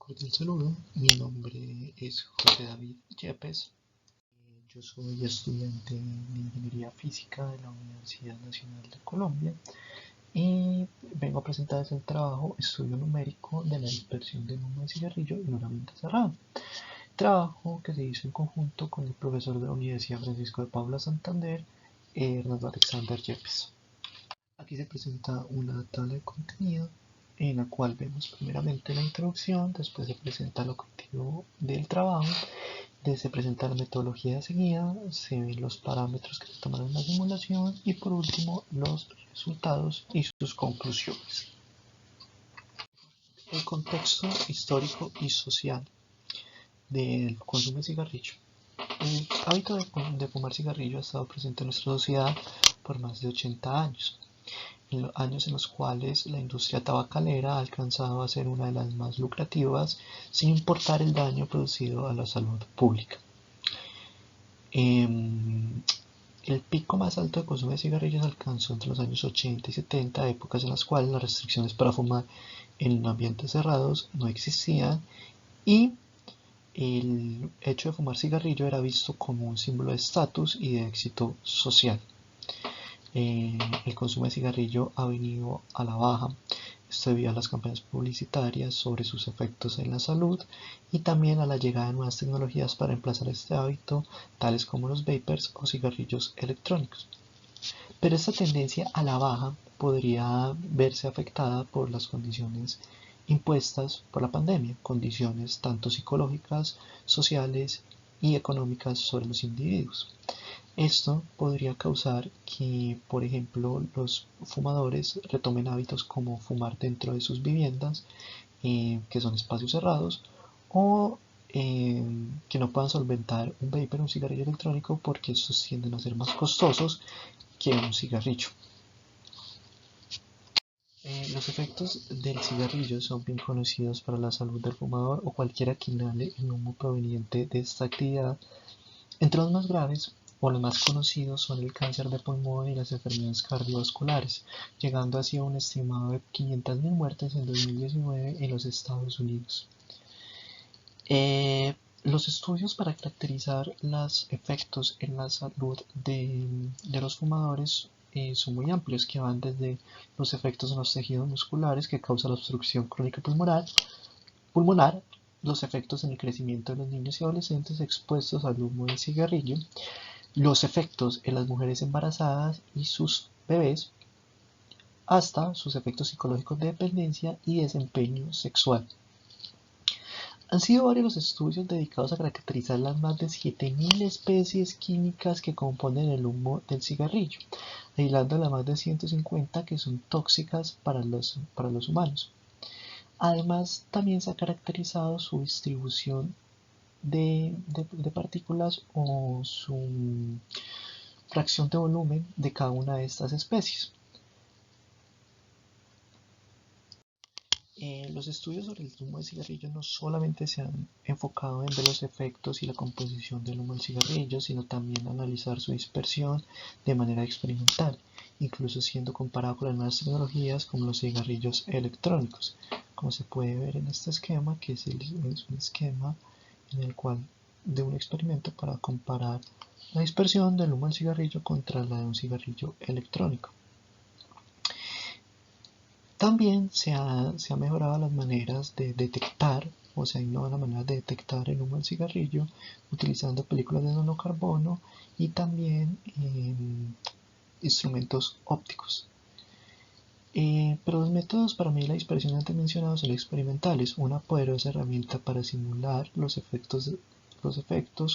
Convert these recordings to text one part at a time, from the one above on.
cordial saludo. Mi nombre es José David Yepes. Yo soy estudiante de Ingeniería Física de la Universidad Nacional de Colombia y vengo a presentarles el trabajo Estudio numérico de la dispersión de humo de cigarrillo en un ambiente cerrado. Trabajo que se hizo en conjunto con el profesor de la Universidad Francisco de Paula Santander, Hernando Alexander Yepes. Aquí se presenta una tabla de contenido en la cual vemos primeramente la introducción, después se presenta el objetivo del trabajo, se presenta la metodología seguida, se ven los parámetros que se tomaron en la simulación y por último los resultados y sus conclusiones. El contexto histórico y social del consumo de cigarrillo. El hábito de fumar cigarrillo ha estado presente en nuestra sociedad por más de 80 años. En los años en los cuales la industria tabacalera ha alcanzado a ser una de las más lucrativas sin importar el daño producido a la salud pública. El pico más alto de consumo de cigarrillos alcanzó entre los años 80 y 70, épocas en las cuales las restricciones para fumar en ambientes cerrados no existían y el hecho de fumar cigarrillo era visto como un símbolo de estatus y de éxito social. El consumo de cigarrillo ha venido a la baja, esto debido a las campañas publicitarias sobre sus efectos en la salud y también a la llegada de nuevas tecnologías para reemplazar este hábito, tales como los vapers o cigarrillos electrónicos. Pero esta tendencia a la baja podría verse afectada por las condiciones impuestas por la pandemia, condiciones tanto psicológicas, sociales y económicas sobre los individuos. Esto podría causar que, por ejemplo, los fumadores retomen hábitos como fumar dentro de sus viviendas, que son espacios cerrados, o que no puedan solventar un vapor o un cigarrillo electrónico porque estos tienden a ser más costosos que un cigarrillo. Los efectos del cigarrillo son bien conocidos para la salud del fumador o cualquiera que inhale el humo proveniente de esta actividad. Entre los más graves o los más conocidos son el cáncer de pulmón y las enfermedades cardiovasculares, llegando así a un estimado de 500.000 muertes en 2019 en los Estados Unidos. Los estudios para caracterizar los efectos en la salud de los fumadores son muy amplios, que van desde los efectos en los tejidos musculares que causa la obstrucción crónica pulmonar, los efectos en el crecimiento de los niños y adolescentes expuestos al humo del cigarrillo, los efectos en las mujeres embarazadas y sus bebés, hasta sus efectos psicológicos de dependencia y desempeño sexual. Han sido varios los estudios dedicados a caracterizar las más de 7.000 especies químicas que componen el humo del cigarrillo, aislando las más de 150 que son tóxicas para los humanos. Además, también se ha caracterizado su distribución de partículas o su fracción de volumen de cada una de estas especies. Los estudios sobre el humo de cigarrillo no solamente se han enfocado en ver los efectos y la composición del humo del cigarrillo, sino también analizar su dispersión de manera experimental, incluso siendo comparado con las nuevas tecnologías como los cigarrillos electrónicos, como se puede ver en este esquema, que es un esquema en el cual de un experimento para comparar la dispersión del humo del cigarrillo contra la de un cigarrillo electrónico. También se ha mejorado las maneras de detectar, o sea, innova la manera de detectar el humo del cigarrillo utilizando películas de nanocarbono y también instrumentos ópticos. Pero los métodos para medir la dispersión antes mencionados son experimentales, una poderosa herramienta para simular los efectos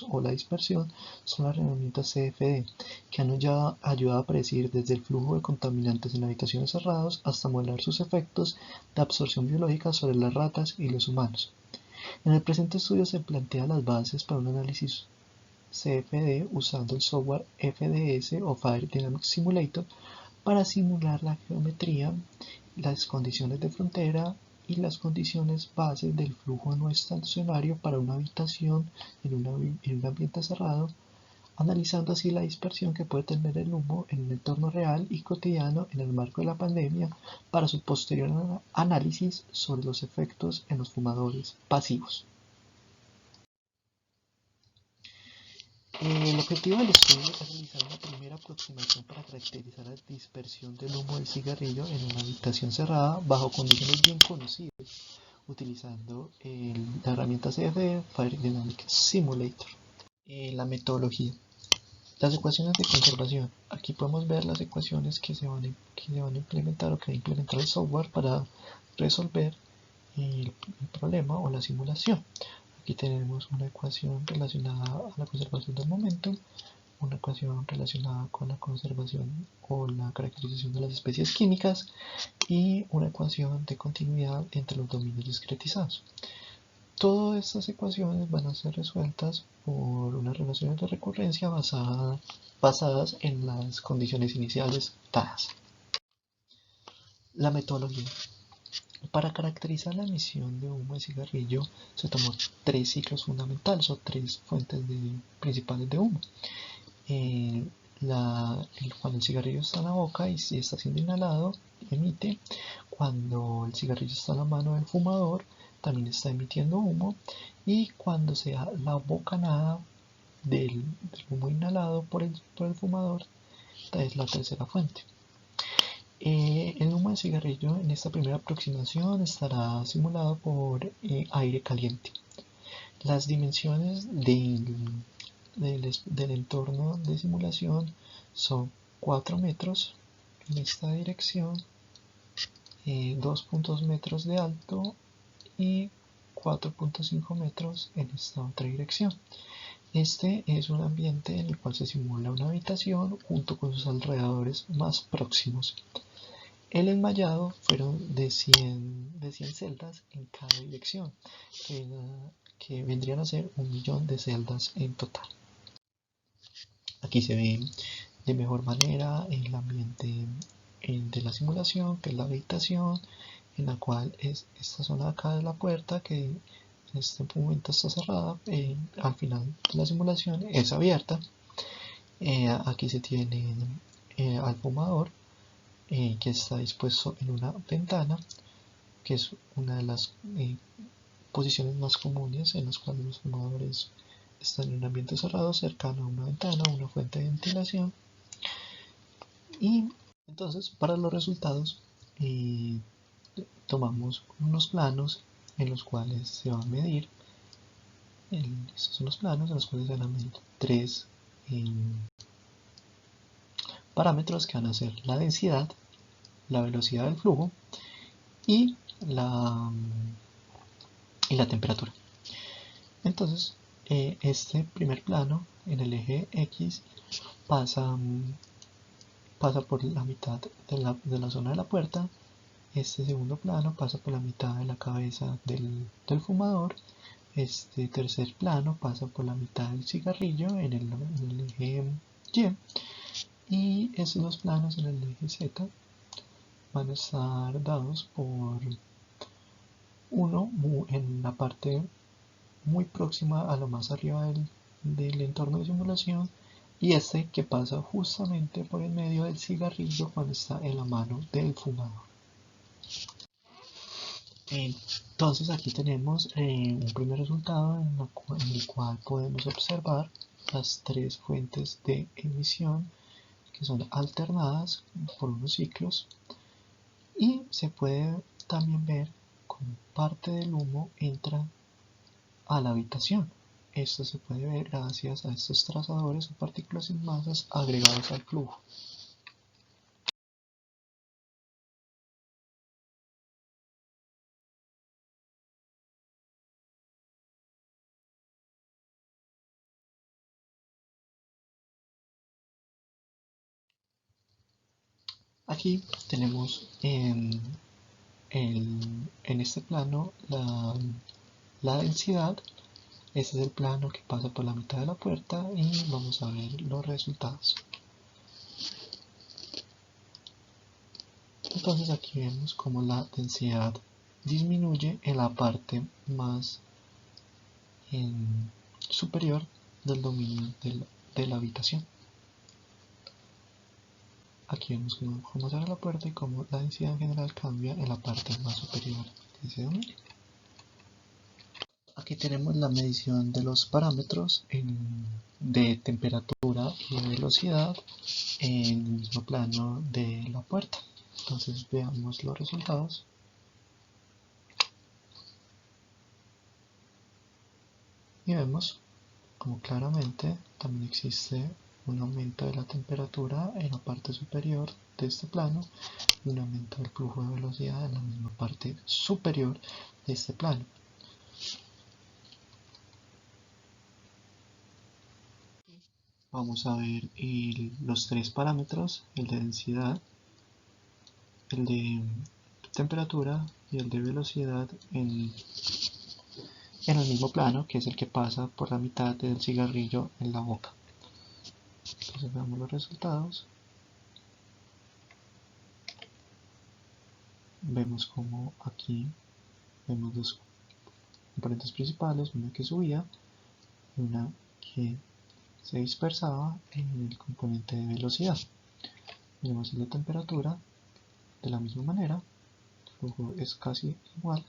o la dispersión son las herramientas CFD, que han ayudado a predecir desde el flujo de contaminantes en habitaciones cerradas hasta modelar sus efectos de absorción biológica sobre las ratas y los humanos. En el presente estudio se plantean las bases para un análisis CFD usando el software FDS o Fire Dynamic Simulator para simular la geometría, las condiciones de frontera y las condiciones base del flujo no estacionario para una habitación en un ambiente cerrado analizando así la dispersión que puede tener el humo en un entorno real y cotidiano en el marco de la pandemia para su posterior análisis sobre los efectos en los fumadores pasivos. El objetivo del estudio es realizar una primera aproximación para caracterizar la dispersión del humo del cigarrillo en una habitación cerrada bajo condiciones bien conocidas, utilizando la herramienta CFD Fire Dynamic Simulator. La metodología. Las ecuaciones de conservación. Aquí podemos ver las ecuaciones que se van a implementar o que va a implementar el software para resolver el problema o la simulación. Aquí tenemos una ecuación relacionada a la conservación del momento, una ecuación relacionada con la conservación o la caracterización de las especies químicas y una ecuación de continuidad entre los dominios discretizados. Todas estas ecuaciones van a ser resueltas por unas relaciones de recurrencia basadas en las condiciones iniciales dadas. La metodología. Para caracterizar la emisión de humo de cigarrillo se tomó 3 ciclos fundamentales o 3 fuentes principales de humo. Cuando el cigarrillo está en la boca y está siendo inhalado, emite. Cuando el cigarrillo está en la mano del fumador, también está emitiendo humo. Y cuando se da la bocanada del humo inhalado por el fumador, es la tercera fuente. El humo de cigarrillo en esta primera aproximación estará simulado por aire caliente. Las dimensiones del entorno de simulación son 4 metros en esta dirección, 2.2 metros de alto y 4.5 metros en esta otra dirección. Este es un ambiente en el cual se simula una habitación junto con sus alrededores más próximos. El enmayado fueron de 100 celdas en cada dirección, que vendrían a ser 1.000.000 de celdas en total. Aquí se ve de mejor manera el ambiente de la simulación, que es la habitación, en la cual es esta zona de acá de la puerta, que en este momento está cerrada, al final de la simulación es abierta. Aquí se tiene al fumador, que está dispuesto en una ventana, que es una de las posiciones más comunes en las cuales los fumadores están en un ambiente cerrado, cercano a una ventana o una fuente de ventilación. Y entonces, para los resultados, tomamos unos planos en los cuales se va a medir, estos son los planos en los cuales se van a medir 3 parámetros que van a ser la densidad, la velocidad del flujo y la temperatura. Entonces, este primer plano en el eje X pasa por la mitad de la zona de la puerta. Este segundo plano pasa por la mitad de la cabeza del fumador. Este tercer plano pasa por la mitad del cigarrillo en el eje Y. Y estos dos planos en el eje Z van a estar dados por uno en la parte muy próxima a lo más arriba del entorno de simulación, y este que pasa justamente por el medio del cigarrillo cuando está en la mano del fumador. Entonces aquí tenemos un primer resultado en el cual podemos observar las 3 fuentes de emisión que son alternadas por unos ciclos, y se puede también ver cómo parte del humo entra a la habitación. Esto se puede ver gracias a estos trazadores o partículas sin masas agregados al flujo. Aquí tenemos en este plano la densidad. Este es el plano que pasa por la mitad de la puerta y vamos a ver los resultados. Entonces aquí vemos como la densidad disminuye en la parte más superior del dominio de la habitación. Aquí vemos cómo se abre la puerta y cómo la densidad general cambia en la parte más superior de ese dominio. Aquí tenemos la medición de los parámetros de temperatura y de velocidad en el mismo plano de la puerta. Entonces veamos los resultados. Y vemos como claramente también existe un aumento de la temperatura en la parte superior de este plano y un aumento del flujo de velocidad en la misma parte superior de este plano. Vamos a ver los tres parámetros, el de densidad, el de temperatura y el de velocidad en el mismo plano, que es el que pasa por la mitad del cigarrillo en la boca. Entonces veamos los resultados. Vemos como aquí vemos dos componentes principales, una que subía y una que se dispersaba en el componente de velocidad. Vemos en la temperatura de la misma manera, el flujo es casi igual,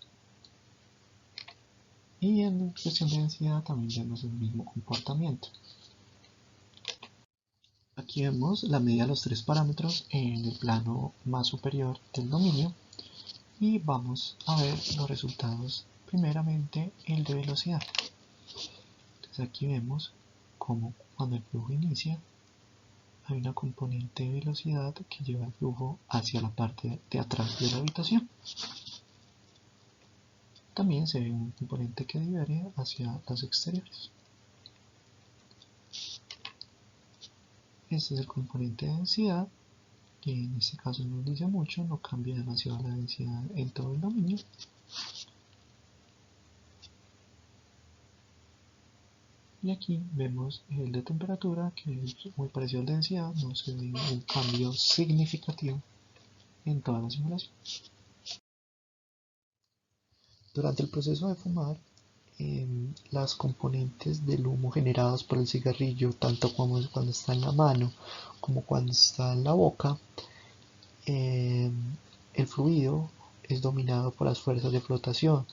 y en cuestión de densidad también vemos el mismo comportamiento. Aquí vemos la medida de los tres parámetros en el plano más superior del dominio y vamos a ver los resultados. Primeramente el de velocidad. Entonces aquí vemos como cuando el flujo inicia hay una componente de velocidad que lleva el flujo hacia la parte de atrás de la habitación. También se ve un componente que diverge hacia los exteriores. Este es el componente de densidad, que en este caso no nos dice mucho, no cambia demasiado la densidad en todo el dominio. Y aquí vemos el de temperatura, que es muy parecido al de densidad, no se ve un cambio significativo en toda la simulación. Durante el proceso de fumar, las componentes del humo generados por el cigarrillo, tanto como cuando está en la mano como cuando está en la boca, el fluido es dominado por las fuerzas de flotación,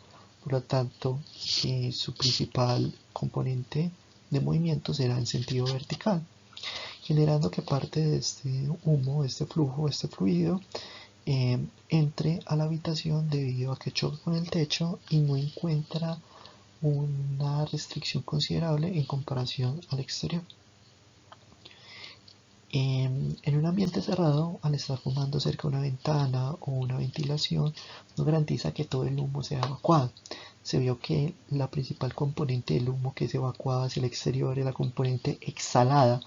por lo tanto su principal componente de movimiento será en sentido vertical, generando que parte de este humo, este flujo, este fluido entre a la habitación debido a que choca con el techo y no encuentra una restricción considerable en comparación al exterior. En un ambiente cerrado, al estar fumando cerca de una ventana o una ventilación, no garantiza que todo el humo sea evacuado. Se vio que la principal componente del humo que es evacuada hacia el exterior es la componente exhalada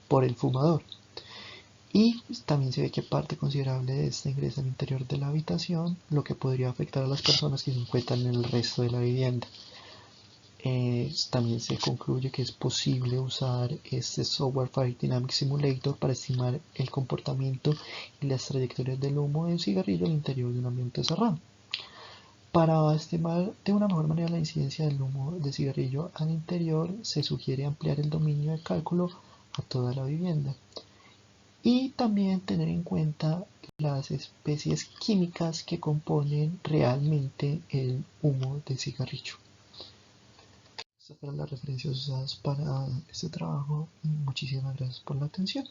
por el fumador. Y también se ve que parte considerable de esta ingresa al interior de la habitación, lo que podría afectar a las personas que se encuentran en el resto de la vivienda. También se concluye que es posible usar este software Fire Dynamic Simulator para estimar el comportamiento y las trayectorias del humo de un cigarrillo al interior de un ambiente cerrado. Para estimar de una mejor manera la incidencia del humo de cigarrillo al interior, se sugiere ampliar el dominio de cálculo a toda la vivienda y también tener en cuenta las especies químicas que componen realmente el humo de cigarrillo. Estas fueron las referencias usadas para este trabajo y muchísimas gracias por la atención.